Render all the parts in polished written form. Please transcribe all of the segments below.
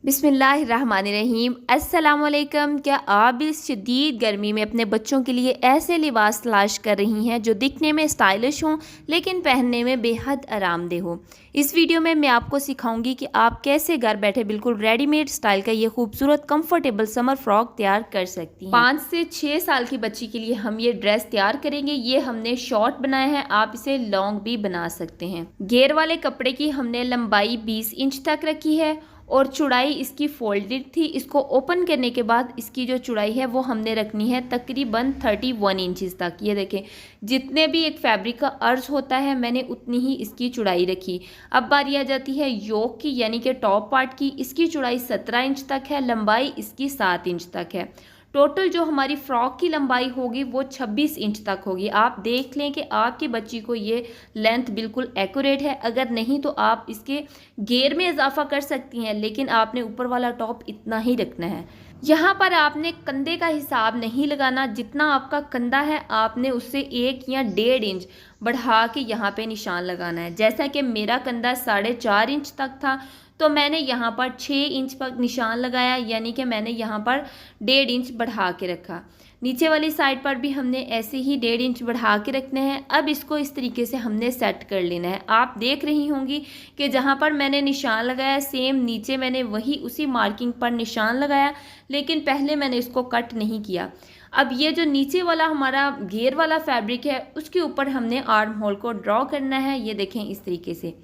बिस्मिल्लाहिर्रहमानिर्रहीम। अस्सलामुअलैकुम। क्या आप इस शदीद गर्मी में अपने बच्चों के लिए ऐसे लिबास तलाश कर रही हैं जो दिखने में स्टाइलिश हों लेकिन पहनने में बेहद आरामदेह हो? इस वीडियो में मैं आपको सिखाऊंगी कि आप कैसे घर बैठे बिल्कुल रेडीमेड स्टाइल का ये खूबसूरत कंफर्टेबल समर फ्रॉक तैयार कर सकती हैं। 5 से 6 साल की बच्ची के लिए हम ये ड्रेस तैयार करेंगे। ये हमने शॉर्ट बनाया है, आप इसे लॉन्ग भी बना सकते हैं। घेर वाले कपड़े की हमने लंबाई 20 इंच तक रखी है और चौड़ाई इसकी फोल्डेड थी। इसको ओपन करने के बाद इसकी जो चौड़ाई है वो हमने रखनी है तकरीबन 31 इंचज़ तक। ये देखें, जितने भी एक फैब्रिक का अर्ज होता है मैंने उतनी ही इसकी चौड़ाई रखी। अब बारी आ जाती है योक की, यानी कि टॉप पार्ट की। इसकी चौड़ाई 17 इंच तक है, लंबाई इसकी 7 इंच तक है। टोटल जो हमारी फ्रॉक की लंबाई होगी वो 26 इंच तक होगी। आप देख लें कि आपकी बच्ची को ये लेंथ बिल्कुल एक्यूरेट है। अगर नहीं तो आप इसके घेर में इजाफा कर सकती हैं, लेकिन आपने ऊपर वाला टॉप इतना ही रखना है। यहाँ पर आपने कंधे का हिसाब नहीं लगाना। जितना आपका कंधा है आपने उससे 1 या 1.5 इंच बढ़ा के यहाँ पे निशान लगाना है। जैसा कि मेरा कंधा 4.5 इंच तक था तो मैंने यहाँ पर 6 इंच पर निशान लगाया, यानी कि मैंने यहाँ पर 1.5 इंच बढ़ा के रखा। नीचे वाली साइड पर भी हमने ऐसे ही 1.5 इंच बढ़ा के रखने हैं। अब इसको इस तरीके से हमने सेट कर लेना है। आप देख रही होंगी कि जहाँ पर मैंने निशान लगाया सेम नीचे मैंने वही उसी मार्किंग पर निशान लगाया, लेकिन पहले मैंने इसको कट नहीं किया। अब ये जो नीचे वाला हमारा घेर वाला फैब्रिक है उसके ऊपर हमने आर्म होल को ड्रॉ करना है। ये देखें, इस तरीके से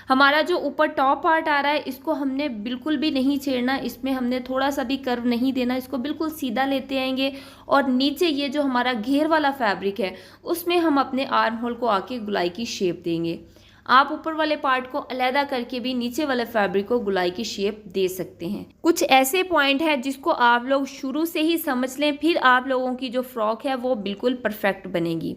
हमारा जो ऊपर टॉप पार्ट आ रहा है इसको हमने बिल्कुल भी नहीं छेड़ना। इसमें हमने थोड़ा सा भी कर्व नहीं देना, इसको बिल्कुल सीधा लेते आएंगे। और नीचे ये जो हमारा घेर वाला फैब्रिक है उसमें हम अपने आर्म होल को आके गुलाई की शेप देंगे। आप ऊपर वाले पार्ट को अलहदा करके भी नीचे वाले फैब्रिक को गुलाई की शेप दे सकते हैं। कुछ ऐसे पॉइंट है जिसको आप लोग शुरू से ही समझ लें, फिर आप लोगों की जो फ्रॉक है वो बिल्कुल परफेक्ट बनेगी।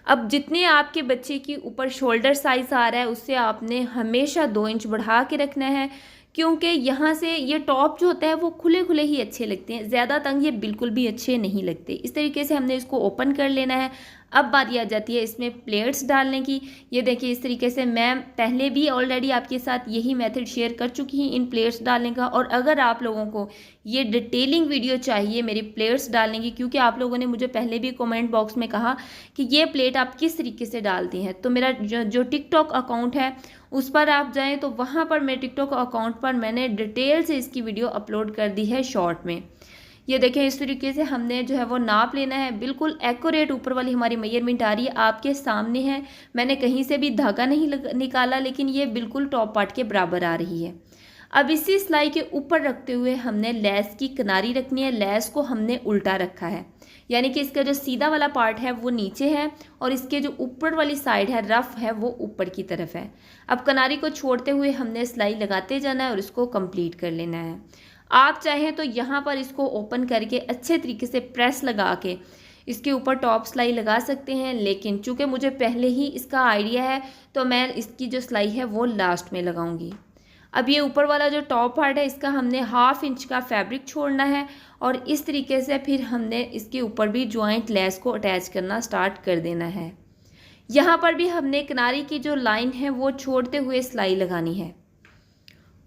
अब जितने आपके बच्चे की ऊपर शोल्डर साइज आ रहा है उससे आपने हमेशा 2 इंच बढ़ा के रखना है, क्योंकि यहाँ से ये टॉप जो होता है वो खुले खुले ही अच्छे लगते हैं, ज़्यादा तंग ये बिल्कुल भी अच्छे नहीं लगते। इस तरीके से हमने इसको ओपन कर लेना है। अब बारी आ जाती है इसमें प्लेट्स डालने की। ये देखिए, इस तरीके से मैं पहले भी ऑलरेडी आपके साथ यही मेथड शेयर कर चुकी हूँ इन प्लेट्स डालने का। और अगर आप लोगों को ये डिटेलिंग वीडियो चाहिए मेरी प्लेट्स डालने की, क्योंकि आप लोगों ने मुझे पहले भी कमेंट बॉक्स में कहा कि ये प्लेट आप किस तरीके से डालती हैं, तो मेरा जो टिकटॉक अकाउंट है उस पर आप जाएँ तो वहाँ पर मेरे टिकटॉक अकाउंट पर मैंने डिटेल से इसकी वीडियो अपलोड कर दी है शॉर्ट में। ये देखें, इस तरीके से हमने जो है वो नाप लेना है। बिल्कुल एक्यूरेट ऊपर वाली हमारी मेजरमेंट आ रही है, आपके सामने है। मैंने कहीं से भी धागा नहीं निकाला, लेकिन ये बिल्कुल टॉप पार्ट के बराबर आ रही है। अब इसी सिलाई के ऊपर रखते हुए हमने लेस की किनारी रखनी है। लेस को हमने उल्टा रखा है, यानी कि इसका जो सीधा वाला पार्ट है वो नीचे है और इसके जो ऊपर वाली साइड है रफ है वो ऊपर की तरफ है। अब किनारी को छोड़ते हुए हमने सिलाई लगाते जाना है और इसको कंप्लीट कर लेना है। आप चाहें तो यहाँ पर इसको ओपन करके अच्छे तरीके से प्रेस लगा के इसके ऊपर टॉप सिलाई लगा सकते हैं, लेकिन चूँकि मुझे पहले ही इसका आइडिया है तो मैं इसकी जो सिलाई है वो लास्ट में लगाऊंगी। अब ये ऊपर वाला जो टॉप पार्ट है इसका हमने 1/2 इंच का फैब्रिक छोड़ना है और इस तरीके से फिर हमने इसके ऊपर भी जॉइंट लेस को अटैच करना स्टार्ट कर देना है। यहाँ पर भी हमने किनारी की जो लाइन है वो छोड़ते हुए सिलाई लगानी है।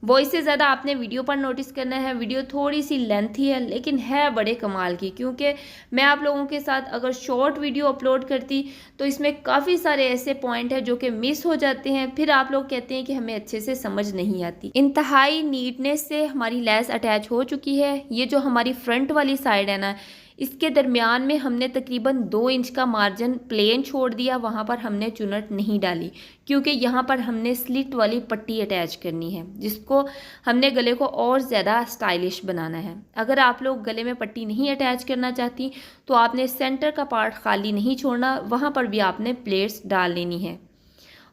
वो इससे ज़्यादा आपने वीडियो पर नोटिस करना है। वीडियो थोड़ी सी लेंथी है लेकिन है बड़े कमाल की, क्योंकि मैं आप लोगों के साथ अगर शॉर्ट वीडियो अपलोड करती तो इसमें काफ़ी सारे ऐसे पॉइंट हैं जो कि मिस हो जाते हैं। फिर आप लोग कहते हैं कि हमें अच्छे से समझ नहीं आती। इंतहाई नीटनेस से हमारी लेस अटैच हो चुकी है। ये जो हमारी फ्रंट वाली साइड है ना, इसके दरमियान में हमने तकरीबन 2 इंच का मार्जिन प्लेन छोड़ दिया। वहाँ पर हमने चुनट नहीं डाली, क्योंकि यहाँ पर हमने स्लिट वाली पट्टी अटैच करनी है जिसको हमने गले को और ज़्यादा स्टाइलिश बनाना है। अगर आप लोग गले में पट्टी नहीं अटैच करना चाहती तो आपने सेंटर का पार्ट खाली नहीं छोड़ना, वहाँ पर भी आपने प्लेट्स डाल लेनी है।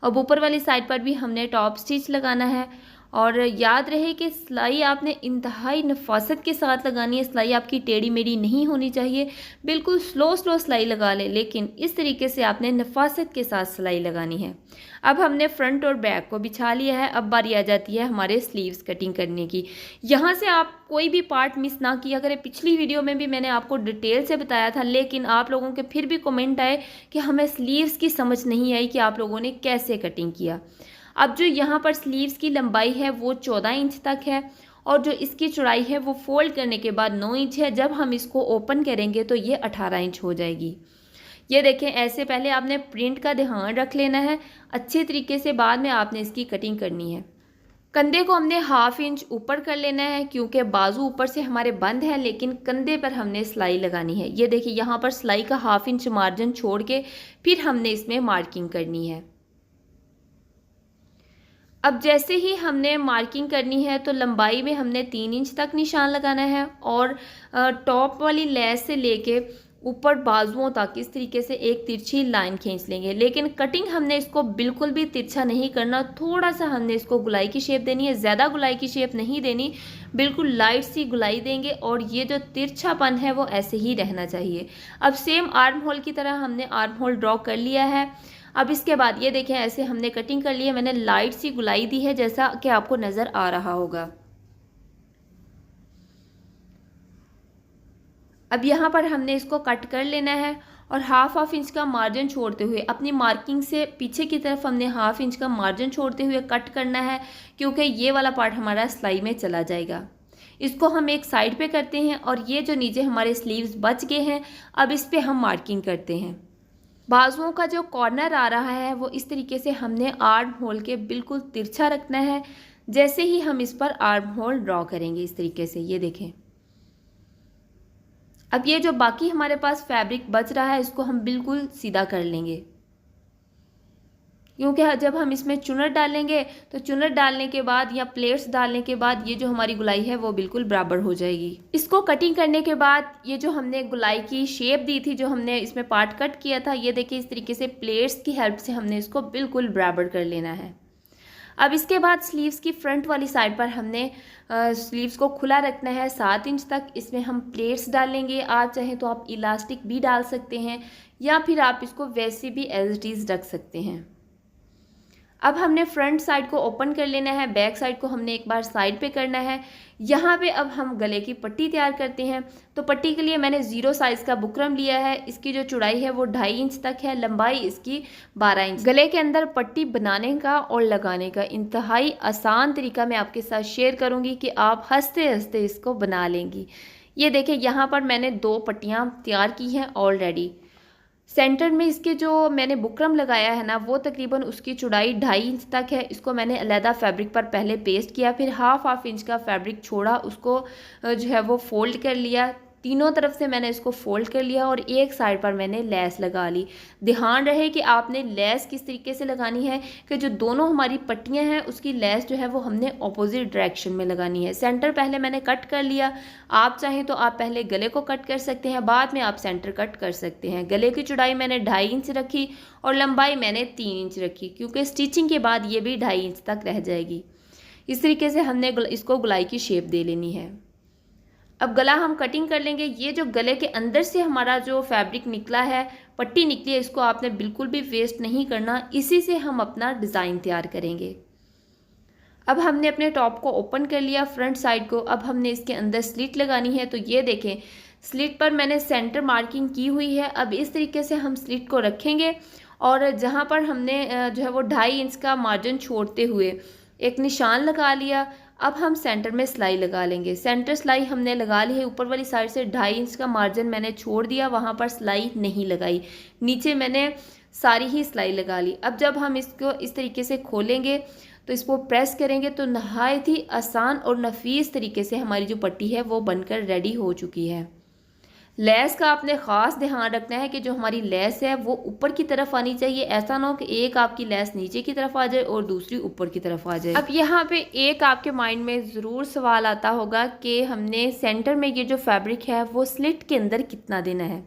और ऊपर वाली साइड पर भी हमने टॉप स्टिच लगाना है। और याद रहे कि सिलाई आपने इंतहाई नफासत के साथ लगानी है। सिलाई आपकी टेढ़ी मेढ़ी नहीं होनी चाहिए, बिल्कुल स्लो सिलाई लगा ले, लेकिन इस तरीके से आपने नफासत के साथ सिलाई लगानी है। अब हमने फ्रंट और बैक को बिछा लिया है। अब बारी आ जाती है हमारे स्लीव्स कटिंग करने की। यहाँ से आप कोई भी पार्ट मिस ना किया करें। पिछली वीडियो में भी मैंने आपको डिटेल से बताया था, लेकिन आप लोगों के फिर भी कमेंट आए कि हमें स्लीव्स की समझ नहीं आई कि आप लोगों ने कैसे कटिंग किया। अब जो यहाँ पर स्लीव्स की लंबाई है वो 14 इंच तक है और जो इसकी चौड़ाई है वो फोल्ड करने के बाद 9 इंच है। जब हम इसको ओपन करेंगे तो ये 18 इंच हो जाएगी। ये देखें, ऐसे पहले आपने प्रिंट का ध्यान रख लेना है अच्छे तरीके से, बाद में आपने इसकी कटिंग करनी है। कंधे को हमने 1/2 इंच ऊपर कर लेना है क्योंकि बाजू ऊपर से हमारे बंद है, लेकिन कंधे पर हमने सिलाई लगानी है। ये देखिए, यहाँ पर सिलाई का 1/2 इंच मार्जिन छोड़ के फिर हमने इसमें मार्किंग करनी है। अब जैसे ही हमने मार्किंग करनी है तो लंबाई में हमने 3 इंच तक निशान लगाना है और टॉप वाली लेस से लेके ऊपर बाजुओं तक इस तरीके से एक तिरछी लाइन खींच लेंगे। लेकिन कटिंग हमने इसको बिल्कुल भी तिरछा नहीं करना, थोड़ा सा हमने इसको गुलाई की शेप देनी है, ज़्यादा गुलाई की शेप नहीं देनी, बिल्कुल लाइट सी गुलाई देंगे और ये जो तिरछापन है वो ऐसे ही रहना चाहिए। अब सेम आर्म होल की तरह हमने आर्म होल ड्रॉ कर लिया है। अब इसके बाद ये देखें, ऐसे हमने कटिंग कर ली है, मैंने लाइट सी गुलाई दी है जैसा कि आपको नज़र आ रहा होगा। अब यहाँ पर हमने इसको कट कर लेना है और 1/2 इंच का मार्जिन छोड़ते हुए अपनी मार्किंग से पीछे की तरफ हमने 1/2 इंच का मार्जिन छोड़ते हुए कट करना है, क्योंकि ये वाला पार्ट हमारा सिलाई में चला जाएगा। इसको हम एक साइड पे करते हैं और ये जो नीचे हमारे स्लीव्स बच गए हैं, अब इस पे हम मार्किंग करते हैं। बाजुओं का जो कॉर्नर आ रहा है वो इस तरीके से हमने आर्म होल के बिल्कुल तिरछा रखना है। जैसे ही हम इस पर आर्म होल ड्रॉ करेंगे इस तरीके से, ये देखें। अब ये जो बाकी हमारे पास फैब्रिक बच रहा है इसको हम बिल्कुल सीधा कर लेंगे, क्योंकि जब हम इसमें चुनट डालेंगे तो चुनट डालने के बाद या प्लेट्स डालने के बाद ये जो हमारी गुलाई है वो बिल्कुल बराबर हो जाएगी। इसको कटिंग करने के बाद ये जो हमने गुलाई की शेप दी थी, जो हमने इसमें पार्ट कट किया था, ये देखिए इस तरीके से प्लेट्स की हेल्प से हमने इसको बिल्कुल बराबर कर लेना है। अब इसके बाद स्लीव्स की फ्रंट वाली साइड पर हमने स्लीव्स को खुला रखना है 7 इंच तक। इसमें हम प्लेट्स डालेंगे, आप चाहें तो आप इलास्टिक भी डाल सकते हैं या फिर आप इसको वैसे भी एज इट इज़ रख सकते हैं। अब हमने फ्रंट साइड को ओपन कर लेना है, बैक साइड को हमने एक बार साइड पे करना है। यहाँ पे अब हम गले की पट्टी तैयार करते हैं। तो पट्टी के लिए मैंने 0 साइज़ का बुकरम लिया है। इसकी जो चौड़ाई है वो 2.5 इंच तक है, लंबाई इसकी 12 इंच। गले के अंदर पट्टी बनाने का और लगाने का इंतहाई आसान तरीका मैं आपके साथ शेयर करूँगी कि आप हंसते हंसते इसको बना लेंगी। ये देखें, यहाँ पर मैंने 2 पट्टियाँ तैयार की हैं ऑलरेडी। सेंटर में इसके जो मैंने बुकरम लगाया है ना, वो तकरीबन उसकी चौड़ाई 2.5 इंच तक है। इसको मैंने अलहदा फैब्रिक पर पहले पेस्ट किया, फिर 1/2 इंच का फैब्रिक छोड़ा, उसको जो है वो फोल्ड कर लिया। तीनों तरफ से मैंने इसको फोल्ड कर लिया और एक साइड पर मैंने लेस लगा ली। ध्यान रहे कि आपने लेस किस तरीके से लगानी है कि जो दोनों हमारी पट्टियां हैं उसकी लेस जो है वो हमने ऑपोजिट डायरेक्शन में लगानी है। सेंटर पहले मैंने कट कर लिया, आप चाहें तो आप पहले गले को कट कर सकते हैं, बाद में आप सेंटर कट कर सकते हैं। गले की चौड़ाई मैंने 2.5 इंच रखी और लंबाई मैंने 3 इंच रखी, क्योंकि स्टिचिंग के बाद ये भी 2.5 इंच तक रह जाएगी। इस तरीके से हमने इसको गुलाई की शेप दे लेनी है। अब गला हम कटिंग कर लेंगे। ये जो गले के अंदर से हमारा जो फैब्रिक निकला है, पट्टी निकली है, इसको आपने बिल्कुल भी वेस्ट नहीं करना, इसी से हम अपना डिज़ाइन तैयार करेंगे। अब हमने अपने टॉप को ओपन कर लिया फ्रंट साइड को। अब हमने इसके अंदर स्लिट लगानी है। तो ये देखें, स्लिट पर मैंने सेंटर मार्किंग की हुई है। अब इस तरीके से हम स्लिट को रखेंगे और जहाँ पर हमने जो है वो 2.5 इंच का मार्जिन छोड़ते हुए एक निशान लगा लिया। अब हम सेंटर में सिलाई लगा लेंगे। सेंटर सिलाई हमने लगा ली है। ऊपर वाली साइड से 2.5 इंच का मार्जिन मैंने छोड़ दिया, वहाँ पर सिलाई नहीं लगाई, नीचे मैंने सारी ही सिलाई लगा ली। अब जब हम इसको इस तरीके से खोलेंगे तो इसको प्रेस करेंगे तो नहायत ही आसान और नफीस तरीके से हमारी जो पट्टी है वो बनकर रेडी हो चुकी है। लेस का आपने ख़ास ध्यान रखना है कि जो हमारी लेस है वो ऊपर की तरफ आनी चाहिए। ऐसा ना हो कि एक आपकी लेस नीचे की तरफ आ जाए और दूसरी ऊपर की तरफ आ जाए। अब यहाँ पे एक आपके माइंड में ज़रूर सवाल आता होगा कि हमने सेंटर में ये जो फैब्रिक है वो स्लिट के अंदर कितना देना है।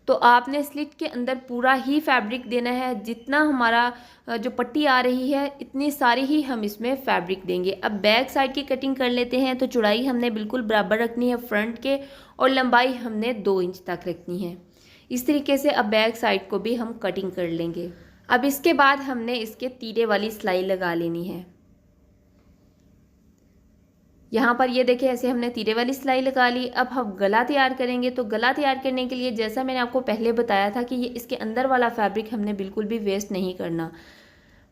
तो आपने स्लिट के अंदर पूरा ही फैब्रिक देना है। जितना हमारा जो पट्टी आ रही है इतनी सारी ही हम इसमें फैब्रिक देंगे। अब बैक साइड की कटिंग कर लेते हैं। तो चौड़ाई हमने बिल्कुल बराबर रखनी है फ्रंट के और लंबाई हमने 2 इंच तक रखनी है। इस तरीके से अब बैक साइड को भी हम कटिंग कर लेंगे। अब इसके बाद हमने इसके तीरे वाली सिलाई लगा लेनी है। यहाँ पर ये देखें, ऐसे हमने तीरे वाली सिलाई लगा ली। अब हम गला तैयार करेंगे। तो गला तैयार करने के लिए जैसा मैंने आपको पहले बताया था कि ये इसके अंदर वाला फैब्रिक हमने बिल्कुल भी वेस्ट नहीं करना।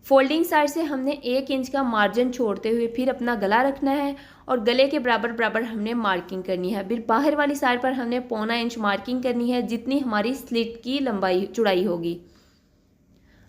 फोल्डिंग साइड से हमने 1 इंच का मार्जिन छोड़ते हुए फिर अपना गला रखना है और गले के बराबर बराबर हमने मार्किंग करनी है। फिर बाहर वाली साइड पर हमने 1.25 इंच मार्किंग करनी है, जितनी हमारी स्लिट की लंबाई चौड़ाई होगी।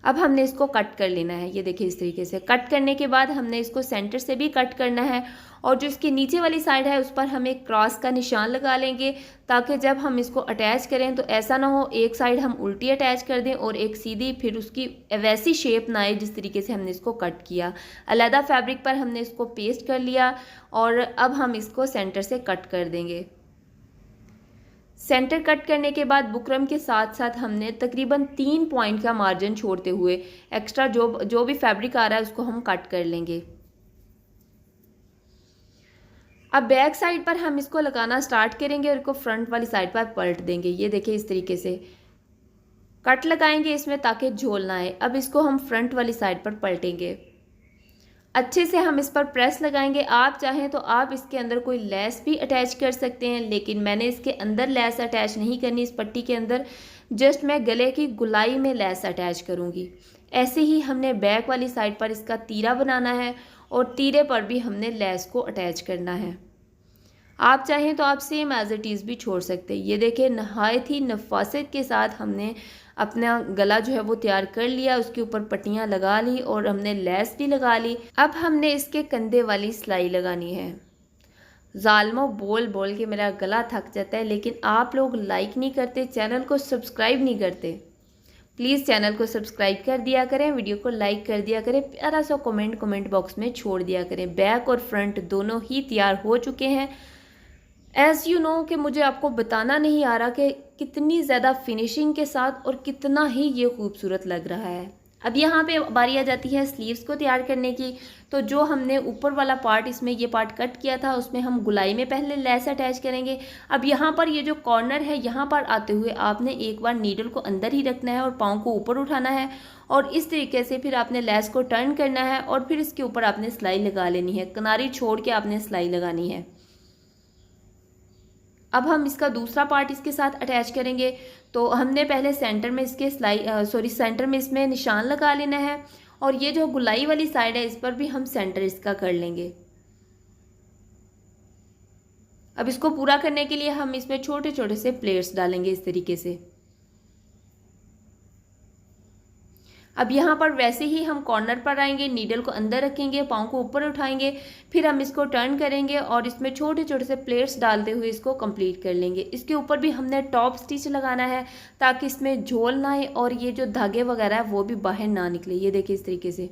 अब हमने इसको कट कर लेना है। ये देखिए इस तरीके से कट करने के बाद हमने इसको सेंटर से भी कट करना है और जो इसकी नीचे वाली साइड है उस पर हम एक क्रॉस का निशान लगा लेंगे, ताकि जब हम इसको अटैच करें तो ऐसा ना हो एक साइड हम उल्टी अटैच कर दें और एक सीधी, फिर उसकी वैसी शेप ना आए जिस तरीके से हमने इसको कट किया। अलग फैब्रिक पर हमने इसको पेस्ट कर लिया और अब हम इसको सेंटर से कट कर देंगे। सेंटर कट करने के बाद बुकरम के साथ साथ हमने तकरीबन 3 पॉइंट का मार्जिन छोड़ते हुए एक्स्ट्रा जो भी फैब्रिक आ रहा है उसको हम कट कर लेंगे। अब बैक साइड पर हम इसको लगाना स्टार्ट करेंगे और इसको फ्रंट वाली साइड पर पलट देंगे। ये देखिए इस तरीके से कट लगाएंगे इसमें ताकि झोल ना आए। अब इसको हम फ्रंट वाली साइड पर पलटेंगे। अच्छे से हम इस पर प्रेस लगाएंगे। आप चाहें तो आप इसके अंदर कोई लेस भी अटैच कर सकते हैं, लेकिन मैंने इसके अंदर लेस अटैच नहीं करनी। इस पट्टी के अंदर जस्ट मैं गले की गुलाई में लेस अटैच करूँगी। ऐसे ही हमने बैक वाली साइड पर इसका तीरा बनाना है और तीरे पर भी हमने लेस को अटैच करना है। आप चाहें तो आप सेम एज इट इज़ भी छोड़ सकते हैं। ये देखिए नहायत ही नफासत के साथ हमने अपना गला जो है वो तैयार कर लिया। उसके ऊपर पट्टियाँ लगा ली और हमने लेस भी लगा ली। अब हमने इसके कंधे वाली सिलाई लगानी है। ज़ालमो बोल बोल के मेरा गला थक जाता है, लेकिन आप लोग लाइक नहीं करते, चैनल को सब्सक्राइब नहीं करते। प्लीज़ चैनल को सब्सक्राइब कर दिया करें, वीडियो को लाइक कर दिया करें, प्यारा सा कमेंट बॉक्स में छोड़ दिया करें। बैक और फ्रंट दोनों ही तैयार हो चुके हैं। एज़ यू नो कि मुझे आपको बताना नहीं आ रहा कि कितनी ज़्यादा फिनिशिंग के साथ और कितना ही ये खूबसूरत लग रहा है। अब यहाँ पे बारी आ जाती है स्लीव्स को तैयार करने की। तो जो हमने ऊपर वाला पार्ट, इसमें ये पार्ट कट किया था, उसमें हम गुलाई में पहले लेस अटैच करेंगे। अब यहाँ पर ये जो कॉर्नर है, यहाँ पर आते हुए आपने एक बार नीडल को अंदर ही रखना है और पाँव को ऊपर उठाना है और इस तरीके से फिर आपने लेस को टर्न करना है और फिर इसके ऊपर आपने सिलाई लगा लेनी है। किनारी छोड़ के आपने सिलाई लगानी है। अब हम इसका दूसरा पार्ट इसके साथ अटैच करेंगे। तो हमने पहले सेंटर में इसके सेंटर में इसमें निशान लगा लेना है और ये जो गुलाई वाली साइड है इस पर भी हम सेंटर इसका कर लेंगे। अब इसको पूरा करने के लिए हम इसमें छोटे छोटे से प्लेट्स डालेंगे इस तरीके से। अब यहाँ पर वैसे ही हम कॉर्नर पर आएंगे, नीडल को अंदर रखेंगे, पाँव को ऊपर उठाएंगे, फिर हम इसको टर्न करेंगे और इसमें छोटे छोटे से प्लेट्स डालते हुए इसको कंप्लीट कर लेंगे। इसके ऊपर भी हमने टॉप स्टिच लगाना है ताकि इसमें झोल ना आए और ये जो धागे वगैरह है वो भी बाहर ना निकले। ये देखिए इस तरीके से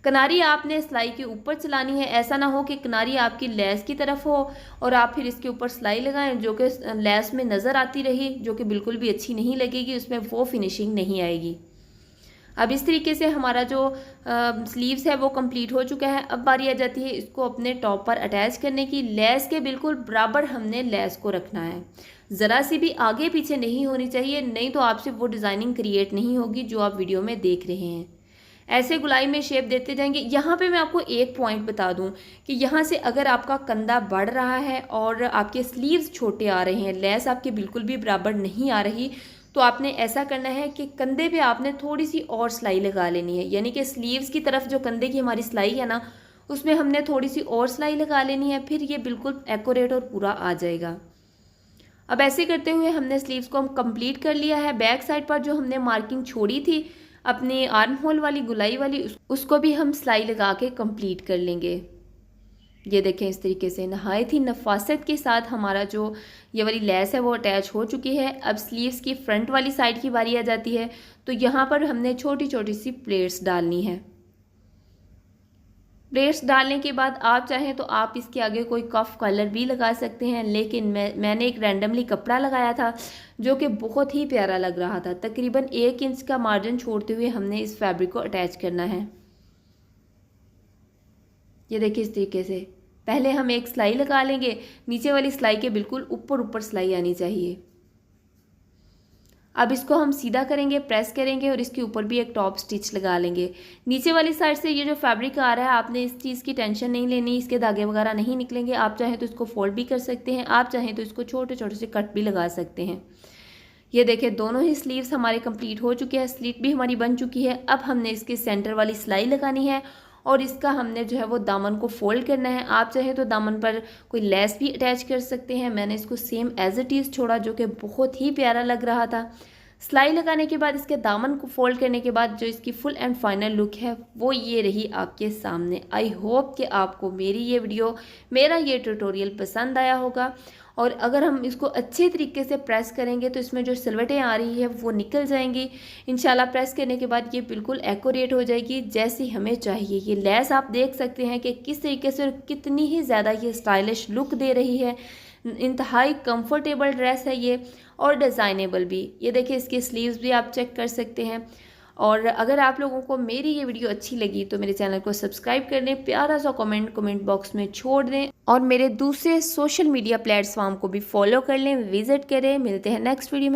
किनारी आपने सिलाई के ऊपर चलानी है। ऐसा ना हो कि किनारी आपकी लेस की तरफ हो और आप फिर इसके ऊपर सिलाई लगाएं जो कि लेस में नज़र आती रही, जो कि बिल्कुल भी अच्छी नहीं लगेगी, उसमें वो फिनिशिंग नहीं आएगी। अब इस तरीके से हमारा जो स्लीव्स है वो कंप्लीट हो चुका है। अब बारी आ जाती है इसको अपने टॉप पर अटैच करने की। लेस के बिल्कुल बराबर हमने लेस को रखना है, ज़रा सी भी आगे पीछे नहीं होनी चाहिए, नहीं तो आपसे वो डिज़ाइनिंग क्रिएट नहीं होगी जो आप वीडियो में देख रहे हैं। ऐसे गुलाई में शेप देते जाएंगे। यहाँ पे मैं आपको एक पॉइंट बता दूँ कि यहाँ से अगर आपका कंधा बढ़ रहा है और आपके स्लीव्स छोटे आ रहे हैं, लेस आपके बिल्कुल भी बराबर नहीं आ रही, तो आपने ऐसा करना है कि कंधे पे आपने थोड़ी सी और सिलाई लगा लेनी है। यानी कि स्लीव्स की तरफ जो कंधे की हमारी सिलाई है ना, उसमें हमने थोड़ी सी और सिलाई लगा लेनी है, फिर ये बिल्कुल एक्यूरेट और पूरा आ जाएगा। अब ऐसे करते हुए हमने स्लीव्स को हम कंप्लीट कर लिया है। बैक साइड पर जो हमने मार्किंग छोड़ी थी अपनी आर्म होल वाली गुलाई वाली, उसको भी हम सिलाई लगा के कंप्लीट कर लेंगे। ये देखें इस तरीके से नहायत ही नफासत के साथ हमारा जो ये वाली लेस है वो अटैच हो चुकी है। अब स्लीव्स की फ्रंट वाली साइड की बारी आ जाती है। तो यहाँ पर हमने छोटी छोटी सी प्लेट्स डालनी है। प्लेट्स डालने के बाद आप चाहें तो आप इसके आगे कोई कफ कलर भी लगा सकते हैं, लेकिन मैंने एक रैंडमली कपड़ा लगाया था जो कि बहुत ही प्यारा लग रहा था। तकरीबन 1 इंच का मार्जिन छोड़ते हुए हमने इस फैब्रिक को अटैच करना है। ये देखिए इस तरीके से पहले हम एक सिलाई लगा लेंगे। नीचे वाली सिलाई के बिल्कुल ऊपर सिलाई आनी चाहिए। अब इसको हम सीधा करेंगे, प्रेस करेंगे और इसके ऊपर भी एक टॉप स्टिच लगा लेंगे। नीचे वाली साइड से ये जो फैब्रिक आ रहा है, आपने इस चीज़ की टेंशन नहीं लेनी, इसके धागे वगैरह नहीं निकलेंगे। आप चाहें तो इसको फोल्ड भी कर सकते हैं, आप चाहें तो इसको छोटे छोटे से कट भी लगा सकते हैं। ये देखें दोनों ही स्लीव्स हमारे कंप्लीट हो चुके हैं, स्लीट भी हमारी बन चुकी है। अब हमने इसकी सेंटर वाली सिलाई लगानी है और इसका हमने जो है वो दामन को फोल्ड करना है। आप चाहे तो दामन पर कोई लेस भी अटैच कर सकते हैं। मैंने इसको सेम एज इट इज़ छोड़ा जो कि बहुत ही प्यारा लग रहा था। सिलाई लगाने के बाद इसके दामन को फोल्ड करने के बाद जो इसकी फुल एंड फाइनल लुक है वो ये रही आपके सामने। आई होप कि आपको मेरी ये वीडियो, मेरा ये ट्यूटोरियल पसंद आया होगा। और अगर हम इसको अच्छे तरीके से प्रेस करेंगे तो इसमें जो सिलवटें आ रही है वो निकल जाएंगी। इंशाल्लाह प्रेस करने के बाद ये बिल्कुल एक्यूरेट हो जाएगी जैसी हमें चाहिए। ये लेस आप देख सकते हैं कि किस तरीके से और कितनी ही ज़्यादा ये स्टाइलिश लुक दे रही है। इंतहाई कंफर्टेबल ड्रेस है ये और डिज़ाइनेबल भी। ये देखिए इसके स्लीव्स भी आप चेक कर सकते हैं। और अगर आप लोगों को मेरी ये वीडियो अच्छी लगी तो मेरे चैनल को सब्सक्राइब कर दें, प्यारा सा कमेंट बॉक्स में छोड़ दें और मेरे दूसरे सोशल मीडिया प्लेटफॉर्म को भी फॉलो कर लें, विजिट करें। मिलते हैं नेक्स्ट वीडियो में।